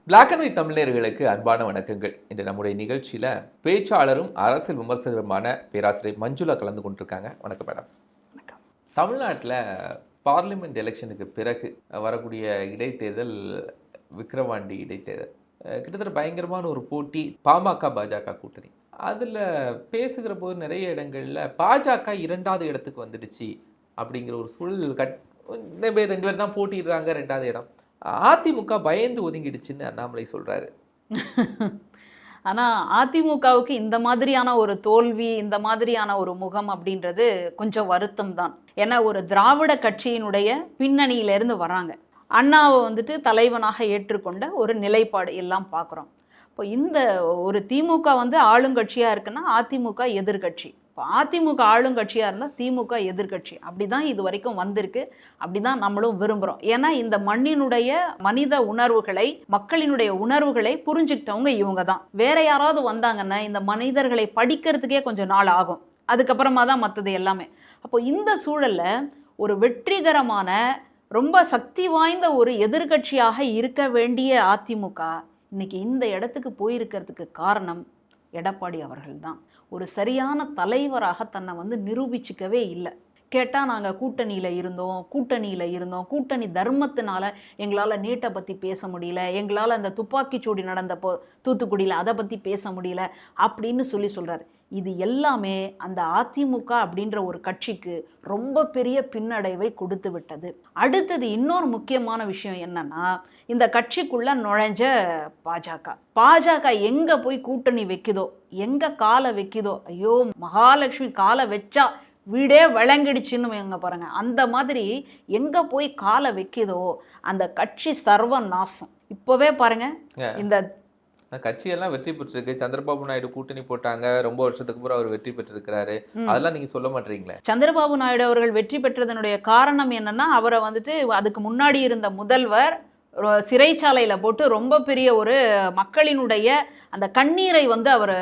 Black and white தமிழர்களுக்கு அன்பான வணக்கங்கள். இன்று நம்முடைய நிகழ்ச்சியில் பேச்சாளரும் அரசியல் விமர்சகருமான பேராசிரியர் மஞ்சுளா கலந்து கொண்டிருக்காங்க. வணக்கம் மேடம். வணக்கம். தமிழ்நாட்டில் பார்லிமெண்ட் எலெக்ஷனுக்கு பிறகு வரக்கூடிய இடைத்தேர்தல் விக்கிரவாண்டி இடைத்தேர்தல் கிட்டத்தட்ட பயங்கரமான ஒரு போட்டி. பாமக பாஜக கூட்டணி அதில் பேசுகிற போது நிறைய இடங்களில் பாஜக 2வது இடத்துக்கு வந்துடுச்சு அப்படிங்கிற ஒரு சூழல். ரெண்டு பேர் தான் போட்டிடுறாங்க 2வது இடம். அதிமுக பயந்து ஒதுங்கிடுச்சுன்னு அண்ணாமலை சொல்றாரு. ஆனால் அதிமுகவுக்கு இந்த மாதிரியான ஒரு தோல்வி, இந்த மாதிரியான ஒரு முகம் அப்படின்றது கொஞ்சம் வருத்தம் தான். ஏன்னா ஒரு திராவிட கட்சியினுடைய பின்னணியிலேருந்து வராங்க. அண்ணாவை வந்துட்டு தலைவனாக ஏற்றுக்கொண்ட ஒரு நிலைப்பாடு எல்லாம் பார்க்குறோம். இப்போ இந்த ஒரு திமுக வந்து ஆளுங்கட்சியாக இருக்குன்னா அதிமுக எதிர்கட்சி. இப்போ அதிமுக ஆளுங்கட்சியாக இருந்தால் திமுக எதிர்கட்சி. அப்படி தான் இது வரைக்கும் வந்திருக்கு. அப்படி தான் நம்மளும் விரும்புகிறோம். ஏன்னா இந்த மண்ணினுடைய மனித உணர்வுகளை, மக்களினுடைய உணர்வுகளை புரிஞ்சுக்கிட்டவங்க இவங்க தான். வேற யாராவது வந்தாங்கன்னா இந்த மனிதர்களை படிக்கிறதுக்கே கொஞ்சம் நாள் ஆகும். அதுக்கப்புறமா தான் மற்றது எல்லாமே. அப்போ இந்த சூழலில் ஒரு வெற்றிகரமான ரொம்ப சக்தி வாய்ந்த ஒரு எதிர்கட்சியாக இருக்க வேண்டிய அதிமுக இன்னைக்கு இந்த இடத்துக்கு போயிருக்கிறதுக்கு காரணம் எடப்பாடி அவர்கள் தான். ஒரு சரியான தலைவராக தன்னை வந்து நிரூபிச்சிக்கவே இல்லை. கேட்டால் நாங்கள் கூட்டணியில் இருந்தோம், கூட்டணி தர்மத்தினால எங்களால் நீட்டை பற்றி பேச முடியல, எங்களால் அந்த துப்பாக்கிச்சூடி நடந்தப்போ தூத்துக்குடியில் அதை பற்றி பேச முடியல அப்படின்னு சொல்கிறார். இது எல்லாமே அந்த அதிமுக அப்படின்ற ஒரு கட்சிக்கு ரொம்ப பெரிய பின்னடைவை கொடுத்து விட்டது. அடுத்தது இன்னொரு முக்கியமான விஷயம் என்னன்னா, இந்த கட்சிக்குள்ள நுழைஞ்ச பாஜக எங்க போய் கூட்டணி வைக்குதோ, எங்க காலை வைக்குதோ, ஐயோ மகாலட்சுமி காலை வச்சா வீடே விளங்கிடுச்சுன்னு எங்க பாருங்க, அந்த மாதிரி எங்க போய் காலை வைக்குதோ அந்த கட்சி சர்வ நாசம். இப்பவே பாருங்க, இந்த கட்சியெல்லாம் வெற்றி பெற்றிருக்கு. சந்திரபாபு நாயுடு கூட்டணி போட்டாங்க, ரொம்ப வருஷத்துக்கு அப்புறம் அவர் வெற்றி பெற்றிருக்கிறாரு. அதெல்லாம் நீங்க சொல்ல மாட்டீங்களே. சந்திரபாபு நாயுடு அவர்கள் வெற்றி பெற்றதனுடைய காரணம் என்னன்னா, அவரை வந்துட்டு அதுக்கு முன்னாடி இருந்த முதல்வர் சிறைச்சாலையில போட்டு ரொம்ப பெரிய ஒரு மக்களினுடைய அந்த கண்ணீரை வந்து அவர்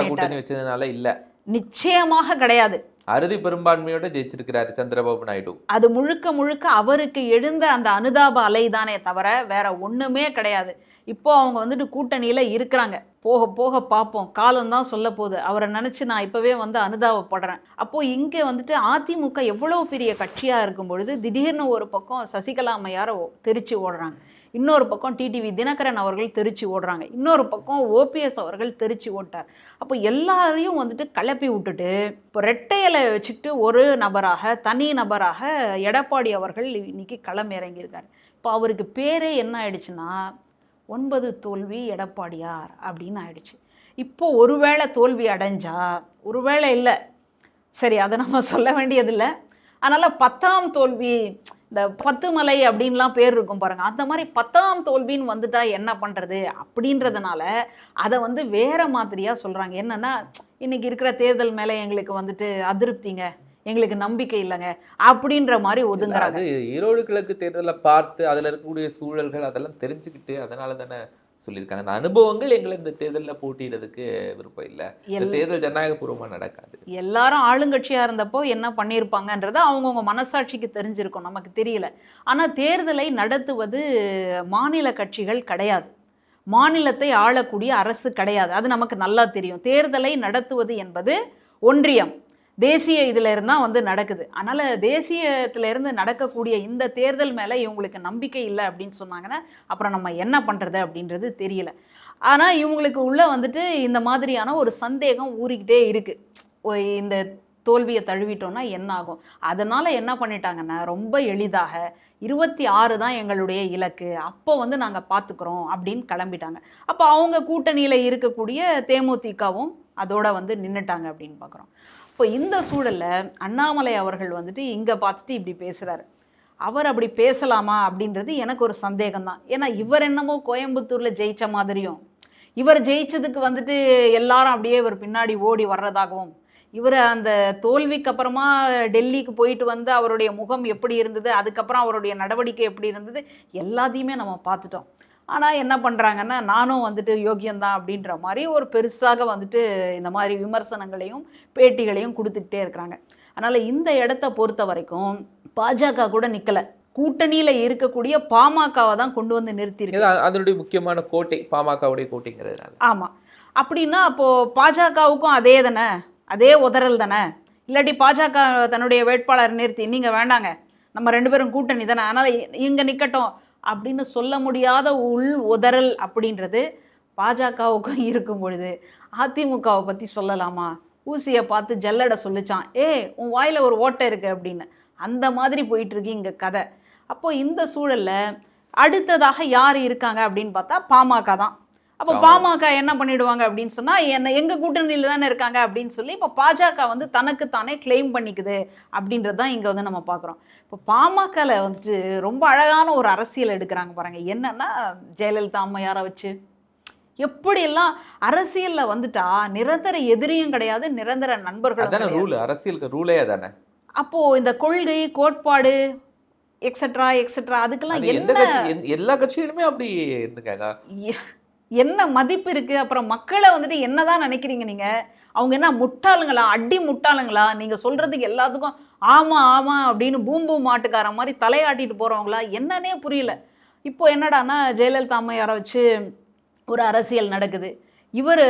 கூட்டணி வச்சதுனால இல்ல, நிச்சயமாக கிடையாது. அறுதி பெரும்பான்மையோட ஜெயிச்சிருக்கிறாரு சந்திரபாபு நாயுடு. அது முழுக்க அவருக்கு எழுந்த அந்த அனுதாப அலைதானே தவிர வேற ஒண்ணுமே கிடையாது. இப்போ அவங்க வந்துட்டு கூட்டணியில இருக்கிறாங்க. போக போக பார்ப்போம், காலம்தான் சொல்ல போகுது. அவரை நினைச்சு நான் இப்பவே வந்து அனுதாபப்படுறேன். அப்போ இங்கே வந்துட்டு அதிமுக எவ்வளவு பெரிய கட்சியா இருக்கும் பொழுது திடீர்னு ஒரு பக்கம் சசிகலா அம்மையார் தெரிச்சு ஓடுறாங்க, இன்னொரு பக்கம் டிடிவி தினகரன் அவர்கள் தெரிச்சு ஓடுறாங்க, இன்னொரு பக்கம் ஓபிஎஸ் அவர்கள் தெரிச்சு ஓட்டார். அப்போ எல்லாரையும் வந்துட்டு கிளப்பி விட்டுட்டு இப்போ ரெட்டையலை வச்சுக்கிட்டு ஒரு நபராக, தனி நபராக எடப்பாடி அவர்கள் இன்னைக்கு களம் இறங்கியிருக்காரு. இப்போ அவருக்கு பேரே என்ன ஆயிடுச்சுன்னா 9 தோல்வி எடப்பாடியார் அப்படின்னு ஆயிடுச்சு. இப்போ ஒருவேளை தோல்வி அடைஞ்சா, ஒருவேளை இல்லை, சரி அதை நம்ம சொல்ல வேண்டியதில்லை, அதனால் 10ஆம் தோல்வி, இந்த 10 மலை அப்படின்லாம் பேர் இருக்கும் பாருங்கள், அந்த மாதிரி 10ஆம் தோல்வின்னு வந்துட்டா என்ன பண்ணுறது அப்படின்றதுனால அதை வந்து வேறு மாதிரியாக சொல்கிறாங்க. என்னென்னா, இன்றைக்கி இருக்கிற தேர்தல் மேலே எங்களுக்கு வந்துட்டு அதிருப்திங்க, எங்களுக்கு நம்பிக்கை இல்லைங்க அப்படின்ற மாதிரி ஒதுங்குறாங்க. ஈரோடு கிழக்கு தேர்தலை பார்த்து அதில் இருக்கக்கூடிய சூழல்கள் அதெல்லாம் தெரிஞ்சுக்கிட்டு அதனால தானே சொல்லியிருக்காங்க. அந்த அனுபவங்கள் எங்களை இந்த தேர்தலில் போட்டியிடறதுக்கு விருப்பம் இல்லை, தேர்தல் ஜனநாயகபூர்வமாக நடக்காது. எல்லாரும் ஆளுங்கட்சியாக இருந்தப்போ என்ன பண்ணியிருப்பாங்கன்றது அவங்கவுங்க மனசாட்சிக்கு தெரிஞ்சிருக்கும், நமக்கு தெரியல. ஆனால் தேர்தலை நடத்துவது மாநில கட்சிகள் கிடையாது, மாநிலத்தை ஆளக்கூடிய அரசு கிடையாது, அது நமக்கு நல்லா தெரியும். தேர்தலை நடத்துவது என்பது ஒன்றியம், தேசிய இதில் இருந்தால் வந்து நடக்குது. அதனால் தேசியத்திலேருந்து நடக்கக்கூடிய இந்த தேர்தல் மேலே இவங்களுக்கு நம்பிக்கை இல்லை அப்படின்னு சொன்னாங்கன்னா அப்புறம் நம்ம என்ன பண்ணுறது அப்படின்றது தெரியல. ஆனால் இவங்களுக்கு உள்ளே வந்துட்டு இந்த மாதிரியான ஒரு சந்தேகம் ஊறிக்கிட்டே இருக்குது, இந்த தோல்வியை தழுவிட்டோன்னா என்ன ஆகும். அதனால் என்ன பண்ணிட்டாங்கன்னா, ரொம்ப எளிதாக 26 தான் எங்களுடைய இலக்கு, அப்போ வந்து நாங்கள் பார்த்துக்குறோம் அப்படின்னு கிளம்பிட்டாங்க. அப்போ அவங்க கூட்டணியில் இருக்கக்கூடிய தேமுதிகவும் அதோட வந்து நின்றுட்டாங்க அப்படின்னு பார்க்குறோம். இப்போ இந்த சூழலில் அண்ணாமலை அவர்கள் வந்துட்டு இங்கே பார்த்துட்டு இப்படி பேசுகிறாரு. அவர் அப்படி பேசலாமா அப்படின்றது எனக்கு ஒரு சந்தேகம்தான். ஏன்னா இவர் என்னமோ கோயம்புத்தூரில் ஜெயித்த மாதிரியும், இவர் ஜெயிச்சதுக்கு வந்துட்டு எல்லாரும் அப்படியே இவர் பின்னாடி ஓடி வர்றதாகவும், இவர் அந்த தோல்விக்கு அப்புறமா டெல்லிக்கு போயிட்டு வந்து அவருடைய முகம் எப்படி இருந்தது, அதுக்கப்புறம் அவருடைய நடவடிக்கை எப்படி இருந்தது, எல்லாத்தையுமே நம்ம பார்த்துட்டோம். ஆனால் என்ன பண்ணுறாங்கன்னா, நானும் வந்துட்டு யோகியந்தான் அப்படின்ற மாதிரி ஒரு பெருசாக வந்துட்டு இந்த மாதிரி விமர்சனங்களையும் பேட்டிகளையும் கொடுத்துக்கிட்டே இருக்கிறாங்க. அதனால் இந்த இடத்த பொறுத்த வரைக்கும் பாஜக கூட நிற்கலை, கூட்டணியில இருக்கக்கூடிய பாமகவை தான் கொண்டு வந்து நிறுத்தியிருக்கு. அதனுடைய முக்கியமான கோட்டை பாமகவுடைய கோட்டைங்கிறதுனால. ஆமா. அப்படின்னா அப்போ பாஜகவுக்கும் அதே தானே, அதே உதறல் தானே. இல்லாட்டி பாஜக தன்னுடைய வேட்பாளர் நிறுத்தி நீங்க வேண்டாங்க, நம்ம 2 பேரும் கூட்டணி தானே, அதனால இங்க நிக்கட்டும் அப்படின்னு சொல்ல முடியாத உள் உதறல் அப்படின்றது பாஜகவுக்கும் இருக்கும் பொழுது அதிமுகவை பத்தி சொல்லலாமா? ஊசியை பார்த்து ஜல்லடை சொல்லிச்சான், உன் வாயில ஒரு ஓட்டை இருக்கு அப்படின்னு. அந்த மாதிரி போயிட்டு இருக்கு இங்க கதை. அப்போ இந்த சூழல்ல அடுத்ததாக யார் இருக்காங்க அப்படின்னு பார்த்தா பாமக தான். அப்போ பாமக என்ன பண்ணிடுவாங்க அப்படின்னு சொன்னா, எங்க கூட்டணியில தானே இருக்காங்க அப்படின்னு சொல்லி இப்போ பாஜக வந்து தனக்கு தானே கிளைம் பண்ணிக்குது அப்படின்றது தான் இங்க வந்து நம்ம பார்க்குறோம். இப்போ பாமகல வந்துட்டு ரொம்ப அழகான ஒரு அரசியல் எடுக்கிறாங்க பாருங்க. என்னன்னா, ஜெயலலிதா அம்மையாரை வச்சு எப்படியெல்லாம் அரசியல்ல வந்துட்டா நிரந்தர எதிரியும் கிடையாது, நிரந்தர நண்பர்களும் கிடையாது. அரசியலுக்கு ரூலே அதானே. அப்போ இந்த கொள்கை கோட்பாடு எக்ஸெட்ரா எக்ஸெட்ரா அதுக்கெல்லாம் எல்லா கட்சிகளுமே அப்படி இருந்துக்காங்க. என்ன மதிப்பு இருக்கு? அப்புறம் மக்களை வந்துட்டு என்னதான் நினைக்கிறீங்க நீங்க? அவங்க என்ன முட்டாளுங்களா, அடி முட்டாளுங்களா? நீங்க சொல்றதுக்கு எல்லாத்துக்கும் ஆமா ஆமா அப்படின்னு பூம்பூ மாட்டுக்கார மாதிரி தலையாட்டிட்டு போறவங்களா என்னன்னே புரியல. இப்போ என்னடான்னா, ஜெயலலிதா அம்மையாரை வச்சு ஒரு அரசியல் நடக்குது. இவர்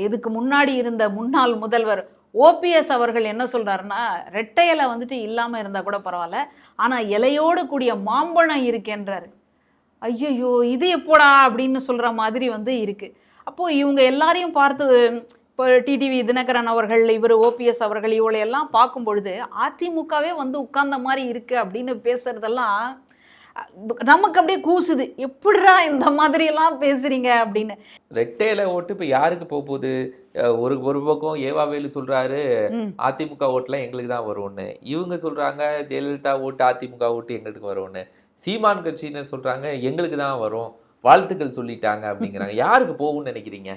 இதுக்கு முன்னாடி இருந்த முன்னாள் முதல்வர் ஓபிஎஸ் அவர்கள் என்ன சொல்றாருன்னா, ரெட்டை இலை வந்துட்டு இல்லாம இருந்தா கூட பரவாயில்ல, ஆனா இலையோடு கூடிய மாம்பழம் இருக்கேன்றாரு. ஐயோ இது எப்போடா அப்படின்னு சொல்ற மாதிரி வந்து இருக்கு. அப்போ இவங்க எல்லாரையும் பார்த்து இப்போ டிடிவி தினகரன் அவர்கள், இவர் ஓபிஎஸ் அவர்கள், இவளை எல்லாம் பார்க்கும் பொழுது அதிமுகவே வந்து உட்கார்ந்த மாதிரி இருக்கு அப்படின்னு பேசுறதெல்லாம் நமக்கு அப்படியே கூசுது. எப்படிடா இந்த மாதிரி எல்லாம் பேசுறீங்க அப்படின்னு. ரெட்டையில ஓட்டு இப்ப யாருக்கு போகுது? ஒரு பக்கம் ஏவாவேலு சொல்றாரு அதிமுக ஓட்டுலாம் எங்களுக்கு தான் வரும்னு, இவங்க சொல்றாங்க ஜெயலலிதா ஓட்டு அதிமுக ஓட்டு எங்களுக்கு வரும்னு, சீமான் கட்சின்னு சொல்றாங்க எங்களுக்கு தான் வரும், வாழ்த்துக்கள் சொல்லிட்டாங்க அப்படிங்கிறாங்க. யாருக்கு போகும்னு நினைக்கிறீங்க?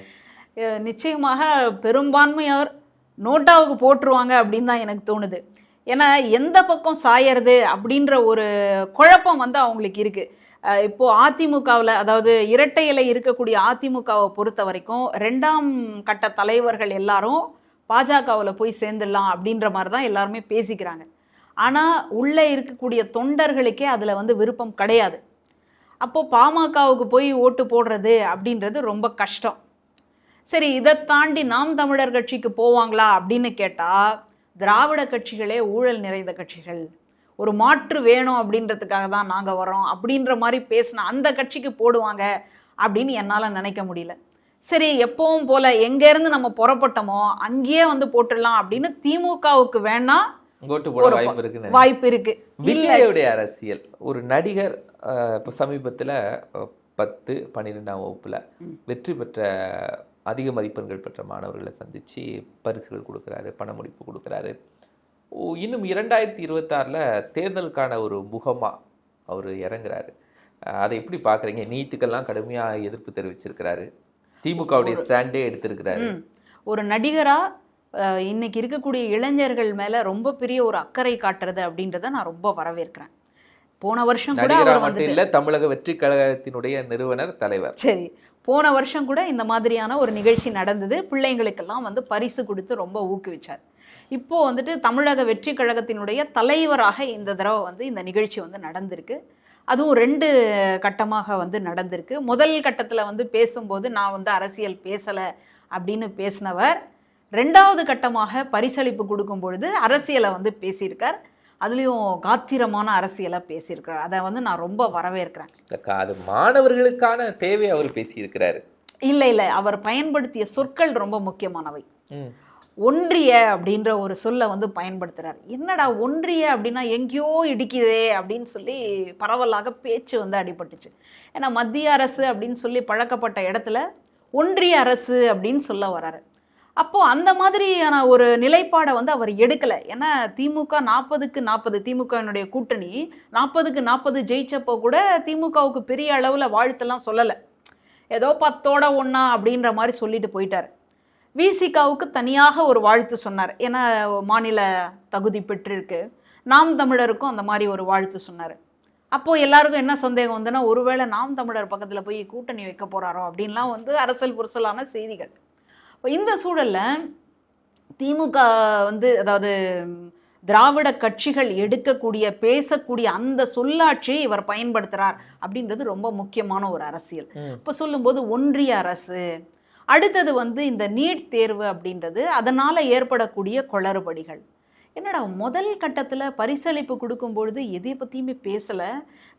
நிச்சயமாக பெரும்பான்மையார் நோட்டாவுக்கு போட்டுருவாங்க அப்படின்னு தான் எனக்கு தோணுது. ஏன்னா எந்த பக்கம் சாயறது அப்படின்ற ஒரு குழப்பம் வந்து அவங்களுக்கு இருக்கு. இப்போ அதிமுகவில், அதாவது இரட்டை இலை இருக்கக்கூடிய அதிமுகவை பொறுத்த வரைக்கும் 2ஆம் கட்ட தலைவர்கள் எல்லாரும் பாஜகவில் போய் சேர்ந்துடலாம் அப்படின்ற மாதிரி தான் எல்லாருமே பேசிக்கிறாங்க. ஆனால் உள்ளே இருக்கக்கூடிய தொண்டர்களுக்கே அதில் வந்து விருப்பம் கிடையாது. அப்போது பாமகவுக்கு போய் ஓட்டு போடுறது அப்படின்றது ரொம்ப கஷ்டம். சரி, இதை தாண்டி நாம் தமிழர் கட்சிக்கு போவாங்களா அப்படின்னு கேட்டால், திராவிட கட்சிகளே ஊழல் நிறைந்த கட்சிகள், ஒரு மாற்று வேணும் அப்படின்றதுக்காக தான் நாங்கள் வரோம் அப்படின்ற மாதிரி பேசின அந்த கட்சிக்கு போடுவாங்க அப்படின்னு என்னால் நினைக்க முடியல. சரி, எப்பவும் போல எங்கேருந்து நம்ம புறப்பட்டோமோ அங்கேயே வந்து போட்டுடலாம் அப்படின்னு திமுகவுக்கு வேணா வாய்ப்பு இருக்கு. விஜயோடைய அரசியல், ஒரு நடிகர் இப்போ சமீபத்தில் 10, 12ஆம் வகுப்புல வெற்றி பெற்ற அதிக மதிப்பெண்கள் பெற்ற மாணவர்களை சந்திச்சு பரிசுகள் கொடுக்குறாரு, பணமுடிப்பு கொடுக்குறாரு. இன்னும் 2026 தேர்தலுக்கான ஒரு முகமாக அவர் இறங்குறாரு. அதை எப்படி பார்க்குறீங்க? நீட்டுக்கெல்லாம் கடுமையாக எதிர்ப்பு தெரிவிச்சிருக்கிறாரு, திமுகவுடைய ஸ்டாண்டே எடுத்திருக்கிறாரு. ஒரு நடிகராக இன்னைக்கு இருக்கக்கூடிய இளைஞர்கள் மேலே ரொம்ப பெரிய ஒரு அக்கறை காட்டுறது அப்படின்றத நான் ரொம்ப வரவேற்கிறேன். போன வருஷம் கூட அவர் வந்து தமிழக வெற்றி கழகத்தினுடைய நிறுவனர் தலைவர். சரி, போன வருஷம் கூட இந்த மாதிரியான ஒரு நிகழ்ச்சி நடந்தது. பிள்ளைங்களுக்கெல்லாம் வந்து பரிசு கொடுத்து ரொம்ப ஊக்குவிச்சார். இப்போ வந்துட்டு தமிழக வெற்றி கழகத்தினுடைய தலைவராக இந்த தடவை வந்து இந்த நிகழ்ச்சி வந்து நடந்திருக்கு. அதுவும் 2 கட்டமாக வந்து நடந்திருக்கு. முதல் கட்டத்தில் வந்து பேசும்போது நான் வந்து அரசியல் பேசலை அப்படின்னு பேசினவர் 2வது கட்டமாக பரிசளிப்பு கொடுக்கும் பொழுது அரசியலை வந்து பேசியிருக்கார். அதுலேயும் காத்திரமான அரசியலாக பேசியிருக்கிறார். அதை வந்து நான் ரொம்ப வரவேற்கிறேன். அது மாணவர்களுக்கான தேவை அவர் பேசியிருக்கிறாரு. இல்லை, அவர் பயன்படுத்திய சொற்கள் ரொம்ப முக்கியமானவை. ஒன்றிய அப்படின்ற ஒரு சொல்லை வந்து பயன்படுத்துகிறார். என்னடா ஒன்றிய அப்படின்னா எங்கேயோ இடிக்குதே அப்படின்னு சொல்லி பரவலாக பேச்சு வந்து அடிபட்டுச்சு. ஏன்னா மத்திய அரசு அப்படின்னு சொல்லி பழக்கப்பட்ட இடத்துல ஒன்றிய அரசு அப்படின்னு சொல்ல வர்றாரு. அப்போது அந்த மாதிரியான ஒரு நிலைப்பாடை வந்து அவர் எடுக்கலை. ஏன்னா திமுக 40க்கு 40, திமுகவினுடைய கூட்டணி 40க்கு 40 ஜெயிச்சப்போ கூட திமுகவுக்கு பெரிய அளவில் வாழ்த்தெல்லாம் சொல்லலை. ஏதோ 10ஓட 1 அப்படின்ற மாதிரி சொல்லிட்டு போயிட்டார். விசிகாவுக்கு தனியாக ஒரு வாழ்த்து சொன்னார். ஏன்னா மாநில தகுதி பெற்றிருக்கு. நாம் தமிழருக்கும் அந்த மாதிரி ஒரு வாழ்த்து சொன்னார். அப்போது எல்லாருக்கும் என்ன சந்தேகம் வந்துன்னா, ஒருவேளை நாம் தமிழர் பக்கத்தில் போய் கூட்டணி வைக்க போகிறாரோ அப்படின்லாம் வந்து அரசல் புரசலான செய்திகள். இந்த சூழலில் திமுக வந்து, அதாவது திராவிட கட்சிகள் எடுக்கக்கூடிய பேசக்கூடிய அந்த சொல்லாட்சியை இவர் பயன்படுத்துகிறார் அப்படின்றது ரொம்ப முக்கியமான ஒரு அரசியல். இப்போ சொல்லும்போது ஒன்றிய அரசு, அடுத்தது இந்த நீட் தேர்வு அப்படின்றது, அதனால் ஏற்படக்கூடிய குளறுபடிகள். என்னடா முதல் கட்டத்தில் பரிசளிப்பு கொடுக்கும்பொழுது எதை பற்றியுமே பேசலை,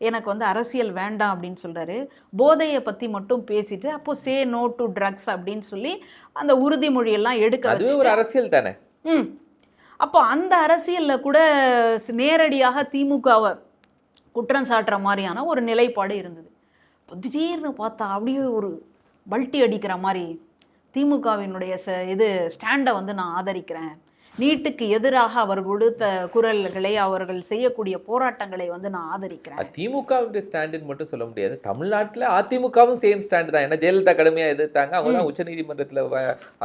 எனக்கு அரசியல் வேண்டாம் அப்படின்னு சொல்கிறாரு, போதையை பற்றி மட்டும் பேசிட்டு அப்போ சே நோ டு ட்ரக்ஸ் அப்படின்னு சொல்லி அந்த உறுதிமொழியெல்லாம் எடுக்க ஒரு அரசியல் தானே. அப்போ அந்த அரசியலில் கூட நேரடியாக திமுகவை குற்றம் சாட்டுற மாதிரியான ஒரு நிலைப்பாடு இருந்தது. இப்போ திடீர்னு பார்த்தா அப்படியே ஒரு பல்ட்டி அடிக்கிற மாதிரி திமுகவினுடைய ஸ்டாண்டை நான் ஆதரிக்கிறேன், நீட்டுக்கு எதிராக அவர் கொடுத்த குரல்களை, அவர்கள் செய்யக்கூடிய போராட்டங்களை நான் ஆதரிக்கிறேன். திமுகவுடைய ஸ்டாண்டுன்னு மட்டும் சொல்ல முடியாது, தமிழ்நாட்டில் அதிமுகவும் சேம் ஸ்டாண்டு தான். ஏன்னா ஜெயலலிதா கடுமையாக எதிர்த்தாங்க, அவங்க தான் உச்சநீதிமன்றத்தில்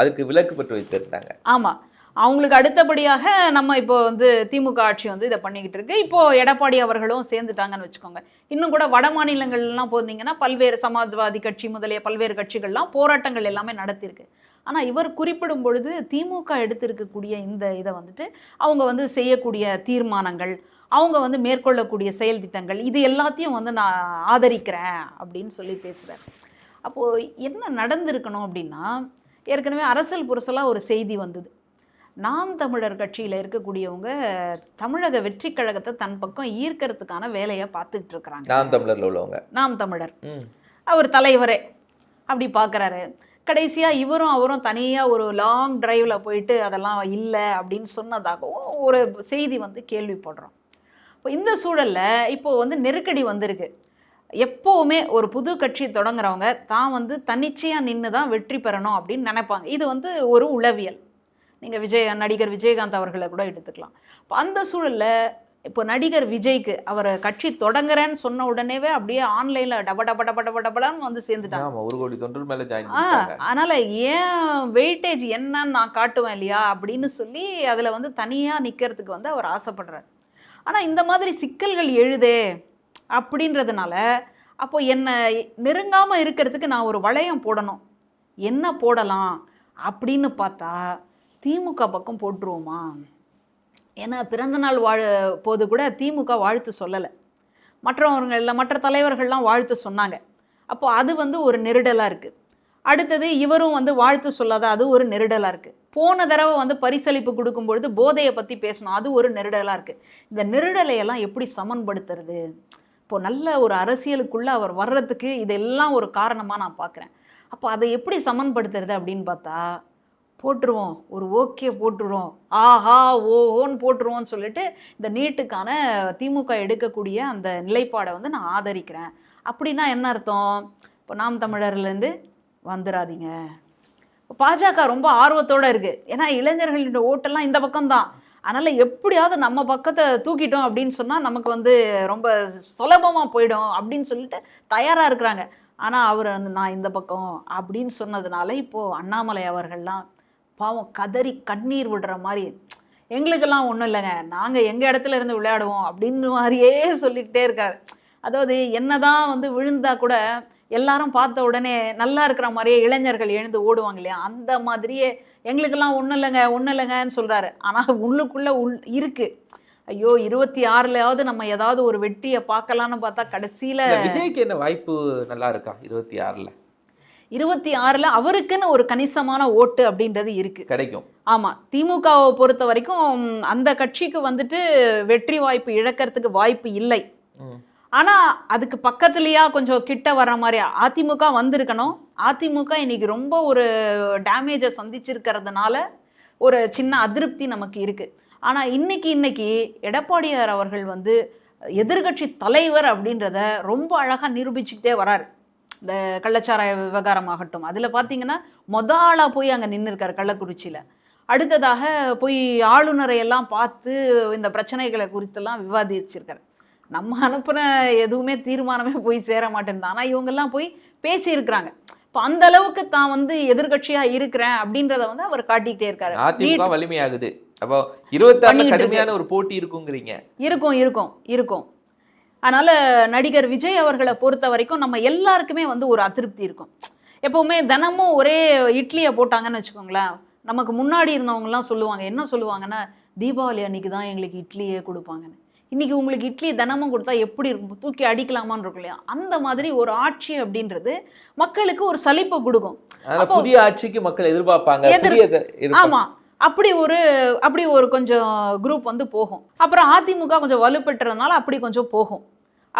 அதுக்கு விலக்கு பெற்று வைத்திருந்தாங்க. ஆமாம், அவங்களுக்கு அடுத்தபடியாக நம்ம இப்போ திமுக ஆட்சி இதை பண்ணிக்கிட்டு இருக்கு. இப்போ எடப்பாடி அவர்களும் சேர்ந்துட்டாங்கன்னு வச்சுக்கோங்க. இன்னும் கூட வட மாநிலங்கள்லாம் போனீங்கன்னா பல்வேறு சமாஜ்வாதி கட்சி முதலிய பல்வேறு கட்சிகள்லாம் போராட்டங்கள் எல்லாமே நடத்தியிருக்கு. ஆனால் இவர் குறிப்பிடும் பொழுது திமுக எடுத்திருக்கக்கூடிய இந்த இதை அவங்க செய்யக்கூடிய தீர்மானங்கள், அவங்க மேற்கொள்ளக்கூடிய செயல் திட்டங்கள், இது எல்லாத்தையும் நான் ஆதரிக்கிறேன் அப்படின்னு சொல்லி பேசுகிறார். அப்போது என்ன நடந்திருக்கணும் அப்படின்னா, ஏற்கனவே அரசியல் புரசலாக ஒரு செய்தி வந்தது. நாம் தமிழர் கட்சியில் இருக்கக்கூடியவங்க தமிழக வெற்றி கழகத்தை தன் பக்கம் ஈர்க்கிறதுக்கான வேலையை பார்த்துக்கிட்டு இருக்கிறாங்க. நாம் தமிழர்ல உள்ளவங்க, நாம் தமிழர் அவர் தலைவரே அப்படி பார்க்குறாரு. கடைசியாக இவரும் அவரும் தனியாக ஒரு லாங் டிரைவில் போயிட்டு அதெல்லாம் இல்லை அப்படின்னு சொன்னதாகவும் ஒரு செய்தி கேள்விப்படுறோம். இப்போ இந்த சூழலில் இப்போது நெருக்கடி வந்திருக்கு. எப்போவுமே ஒரு புது கட்சி தொடங்குறவங்க தான் தன்னிச்சையாக நின்று தான் வெற்றி பெறணும் அப்படின்னு நினைப்பாங்க. இது ஒரு உளவியல். நீங்கள் நடிகர் விஜயகாந்த் அவர்களை கூட எடுத்துக்கலாம். இப்போ அந்த சூழலில் இப்போ நடிகர் விஜய்க்கு அவர் கட்சி தொடங்குறேன்னு சொன்ன உடனேவே அப்படியே ஆன்லைனில் டபடான்னு சேர்ந்துட்டாங்க. 1 கோடி தொண்டர் மேலே ஜாயின். அதனால் ஏன் வெயிட்டேஜ் என்னன்னு நான் காட்டுவேன் இல்லையா அப்படின்னு சொல்லி அதில் தனியாக நிற்கிறதுக்கு அவர் ஆசைப்படுறார். ஆனால் இந்த மாதிரி சிக்கல்கள் எழுதே அப்படின்றதுனால அப்போ என்னை நெருங்காமல் இருக்கிறதுக்கு நான் ஒரு வளையம் போடணும், என்ன போடலாம் அப்படின்னு பார்த்தா திமுக பக்கம் போட்டுருவோமா? ஏன்னா பிறந்தநாள் போது கூட திமுக வாழ்த்து சொல்லலை, மற்ற தலைவர்கள்லாம் வாழ்த்து சொன்னாங்க. அப்போது அது ஒரு நெருடலாக இருக்குது. அடுத்தது இவரும் வாழ்த்து சொல்லாத, அது ஒரு நெருடலாக இருக்குது. போன தடவை பரிசளிப்பு கொடுக்கும்பொழுது போதையை பற்றி பேசணும், அது ஒரு நெருடலாக இருக்குது. இந்த நெருடலையெல்லாம் எப்படி சமன்படுத்துறது? இப்போது நல்ல ஒரு அரசியலுக்குள்ளே அவர் வர்றதுக்கு இதெல்லாம் ஒரு காரணமாக நான் பார்க்குறேன். அப்போ அதை எப்படி சமன்படுத்துறது அப்படின்னு பார்த்தா, போட்டுருவோம், ஒரு ஓகே போட்டுருவோம், ஆஹா ஓஹோன்னு போட்டுருவோன்னு சொல்லிட்டு இந்த நீட்டுக்கான திமுக எடுக்கக்கூடிய அந்த நிலைப்பாடை நான் ஆதரிக்கிறேன். அப்படின்னா என்ன அர்த்தம்? இப்போ நாம் தமிழர்லேருந்து வந்துடாதீங்க. பாஜக ரொம்ப ஆர்வத்தோடு இருக்குது, ஏன்னா இளைஞர்களின் ஓட்டெல்லாம் இந்த பக்கம்தான். அதனால் எப்படியாவது நம்ம பக்கத்தை தூக்கிட்டோம் அப்படின்னு சொன்னால் நமக்கு ரொம்ப சுலபமாக போயிடும் அப்படின்னு சொல்லிட்டு தயாராக இருக்கிறாங்க. ஆனால் அவர் நான் இந்த பக்கம் அப்படின்னு சொன்னதுனால இப்போது அண்ணாமலை அவர்கள்லாம் பாவம் கதறி கண்ணீர் விடுற மாதிரி, எங்களுக்கெல்லாம் ஒன்றும் இல்லைங்க, நாங்கள் எங்கள் இடத்துல இருந்து விளையாடுவோம் அப்படின்னு மாதிரியே சொல்லிக்கிட்டே இருக்காரு. அதாவது என்னதான் விழுந்தா கூட எல்லாரும் பார்த்த உடனே நல்லா இருக்கிற மாதிரியே இளைஞர்கள் எழுந்து ஓடுவாங்க இல்லையா, அந்த மாதிரியே எங்களுக்கெல்லாம் ஒன்றும் இல்லைங்கன்னு சொல்கிறாரு. ஆனால் உள்ளுக்குள்ளே இருக்குது, ஐயோ 26லயாவது நம்ம ஏதாவது ஒரு வெற்றியை பார்க்கலான்னு பார்த்தா கடைசியில் விஜய்க்கு என்ன வாய்ப்பு நல்லா இருக்கா? 26ல் அவருக்குன்னு ஒரு கணிசமான ஓட்டு அப்படின்றது இருக்கு, கிடைக்கும். ஆமாம், திமுகவை பொறுத்த வரைக்கும் அந்த கட்சிக்கு வெற்றி வாய்ப்பு இழக்கிறதுக்கு வாய்ப்பு இல்லை. ஆனால் அதுக்கு பக்கத்துலேயா கொஞ்சம் கிட்ட வர்ற மாதிரி அதிமுக வந்திருக்கணும். அதிமுக இன்னைக்கு ரொம்ப ஒரு டேமேஜை சந்திச்சிருக்கிறதுனால ஒரு சின்ன அதிருப்தி நமக்கு இருக்குது. ஆனால் இன்னைக்கு எடப்பாடியார் அவர்கள் எதிர்கட்சி தலைவர் அப்படின்றத ரொம்ப அழகாக நிரூபிச்சுக்கிட்டே வராரு. இந்த கள்ளச்சாராய விவகாரமாகட்டும், அதில் பார்த்தீங்கன்னா ஆளாக போய் அங்கே நின்று இருக்கார் கள்ளக்குறிச்சியில். அடுத்ததாக போய் ஆளுநரை எல்லாம் பார்த்து இந்த பிரச்சனைகளை குறித்தெல்லாம் விவாதிச்சிருக்காரு. நம்ம அனுப்புன எதுவுமே தீர்மானமே போய் சேர மாட்டேங்குது, ஆனால் இவங்கெல்லாம் போய் பேசியிருக்கிறாங்க. இப்போ அந்த அளவுக்கு தான் எதிர்கட்சியாக இருக்கிறேன் அப்படின்றத அவர் காட்டிக்கிட்டே இருக்காரு. அதிமுக வலிமையாகுது. அப்போ 26 கடுமையான ஒரு போட்டி இருக்குங்கிறீங்க? இருக்கும். அதனால் நடிகர் விஜய் அவர்களை பொறுத்த வரைக்கும் நம்ம எல்லாருக்குமே ஒரு அதிருப்தி இருக்கும். எப்போவுமே தினமும் ஒரே இட்லியை போட்டாங்கன்னு வச்சுக்கோங்களேன், நமக்கு முன்னாடி இருந்தவங்கலாம் சொல்லுவாங்க, என்ன சொல்லுவாங்கன்னா, தீபாவளி அன்னைக்கு தான் எங்களுக்கு இட்லியே கொடுப்பாங்கன்னு. இன்னைக்கு உங்களுக்கு இட்லி தினமும் கொடுத்தா எப்படி இருக்கும், தூக்கி அடிக்கலாமான்னு இருக்கும் இல்லையா? அந்த மாதிரி ஒரு ஆட்சி அப்படின்றது மக்களுக்கு ஒரு சலிப்பை கொடுக்கும். புதிய ஆட்சிக்கு மக்கள் எதிர்பார்ப்பாங்க. ஆமா, அப்படி ஒரு கொஞ்சம் குரூப் வந்து போகும். அப்புறம் அதிமுக கொஞ்சம் வலுப்பெற்றதுனால அப்படி கொஞ்சம் போகும்.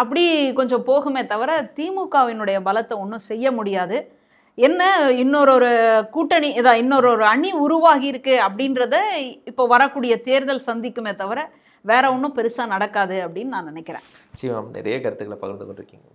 அப்படி கொஞ்சம் போகுமே தவிர திமுகவினுடைய பலத்தை ஒன்றும் செய்ய முடியாது. என்ன இன்னொரு கூட்டணி இன்னொரு அணி உருவாகி இருக்கு அப்படின்றத இப்போ வரக்கூடிய தேர்தல் சந்திக்குமே தவிர வேற ஒன்றும் பெருசாக நடக்காது அப்படின்னு நான் நினைக்கிறேன். நிச்சயம் நிறைய கருத்துக்களை பகிர்ந்து கொண்டிருக்கீங்க.